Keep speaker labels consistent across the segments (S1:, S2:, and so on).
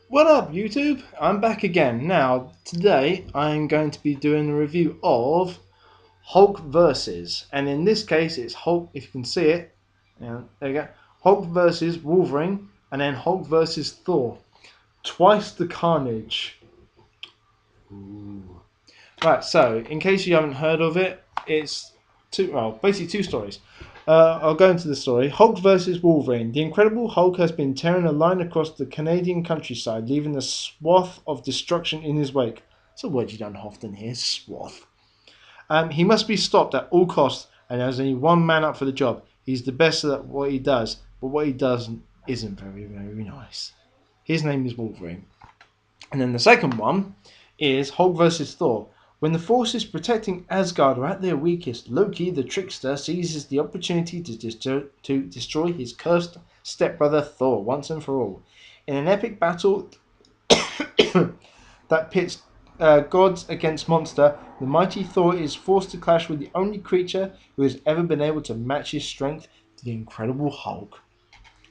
S1: What up, YouTube? I'm back again. Now, today I'm going to be doing a review of Hulk versus, and in this case, it's Hulk. If you can see it, yeah, there you go. Hulk versus Wolverine, and then Hulk versus Thor. Twice the carnage. Ooh. Right. So, in case you haven't heard of it, it's basically two stories. I'll go into the story. Hulk versus Wolverine. The Incredible Hulk has been tearing a line across the Canadian countryside, leaving a swath of destruction in his wake. It's a word you don't often hear, swath. He must be stopped at all costs, and there's only one man up for the job. He's the best at what he does, but what he does isn't very, very nice. His name is Wolverine. And then the second one is Hulk versus Thor. When the forces protecting Asgard are at their weakest, Loki, the trickster, seizes the opportunity to destroy his cursed stepbrother Thor once and for all. In an epic battle that pits gods against monster, the mighty Thor is forced to clash with the only creature who has ever been able to match his strength, the Incredible Hulk.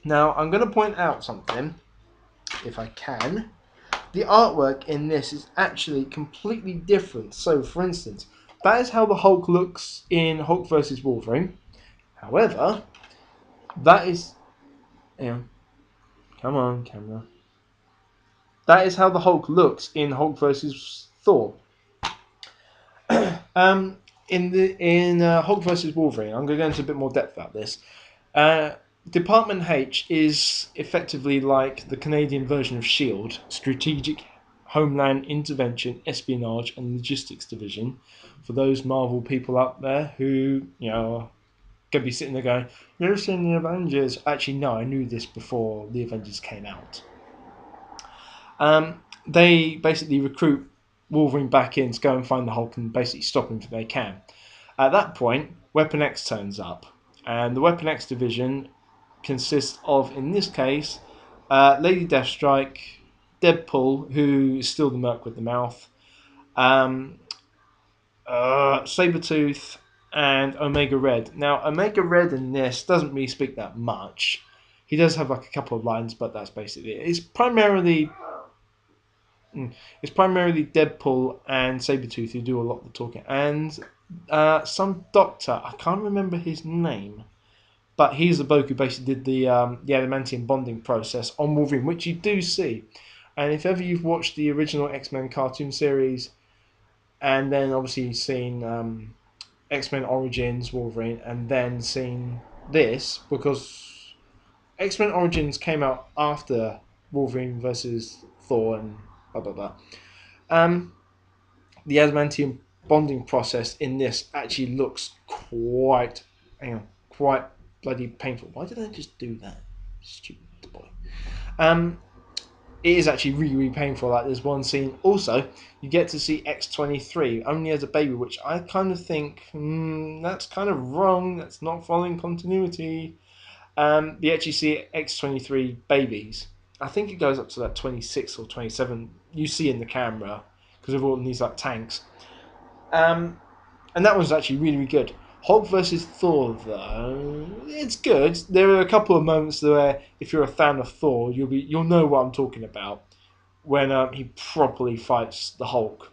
S1: Now, I'm going to point out something, if I can. The artwork in this is actually completely different. So, for instance, that is how the Hulk looks in Hulk vs. Wolverine. However, that is... Yeah, come on, camera. That is how the Hulk looks in Hulk vs. Thor. in Hulk vs. Wolverine, I'm going to go into a bit more depth about this. Department H is effectively like the Canadian version of SHIELD, Strategic Homeland Intervention, Espionage and Logistics Division. For those Marvel people out there who, are going to be sitting there going, you've seen the Avengers. Actually, no, I knew this before the Avengers came out. They basically recruit Wolverine back in to go and find the Hulk and basically stop him if they can. At that point, Weapon X turns up, and the Weapon X division consists of, in this case, Lady Deathstrike, Deadpool, who is still the Merc with the mouth, Sabretooth, and Omega Red. Now, Omega Red in this doesn't really speak that much. He does have like a couple of lines, but that's basically it. It's primarily Deadpool and Sabretooth who do a lot of the talking, and some doctor, I can't remember his name, but he's the bloke who basically did the adamantium bonding process on Wolverine, which you do see. And if ever you've watched the original X-Men cartoon series, and then obviously seen X-Men Origins Wolverine, and then seen this, because X-Men Origins came out after Wolverine versus Thor and blah blah blah. The adamantium bonding process in this actually looks quite bloody painful. Why did I just do that? Stupid boy. It is actually really, really painful. Like there's one scene. Also, you get to see X-23 only as a baby, which I kind of think that's kind of wrong. That's not following continuity. You actually see X-23 babies. I think it goes up to that 26 or 27. You see in the camera because of all these like tanks. And that was actually really, really good. Hulk versus Thor, though, it's good. There are a couple of moments where, if you're a fan of Thor, you'll know what I'm talking about when he properly fights the Hulk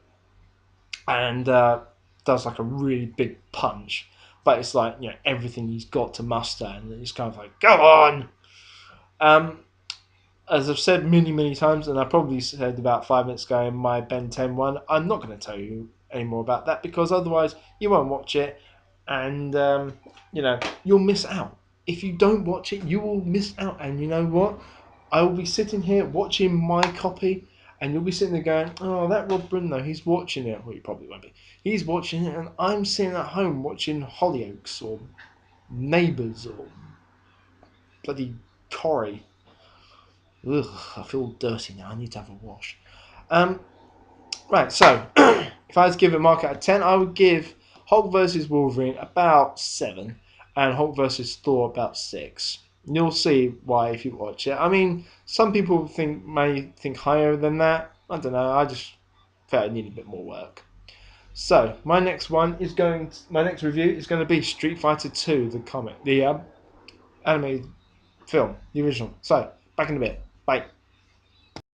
S1: and does like a really big punch. But it's like everything he's got to muster, and it's kind of like, go on. As I've said many, many times, and I probably said about 5 minutes ago in my Ben 10 one, I'm not going to tell you any more about that because otherwise you won't watch it. And you'll miss out. If you don't watch it, you will miss out. And you know what? I will be sitting here watching my copy, and you'll be sitting there going, "Oh, that Rob Brindle, he's watching it." Well, you probably won't be. He's watching it, and I'm sitting at home watching Hollyoaks or Neighbours or bloody Corrie. Ugh, I feel dirty now. I need to have a wash. Right. So, if I was to give it a mark out of 10, I would give Hulk vs. Wolverine about 7, and Hulk vs. Thor about 6. You'll see why if you watch it. I mean, some people may think higher than that. I don't know. I just felt it needed a bit more work. So my next review is going to be Street Fighter 2, the animated film, the original. So back in a bit. Bye.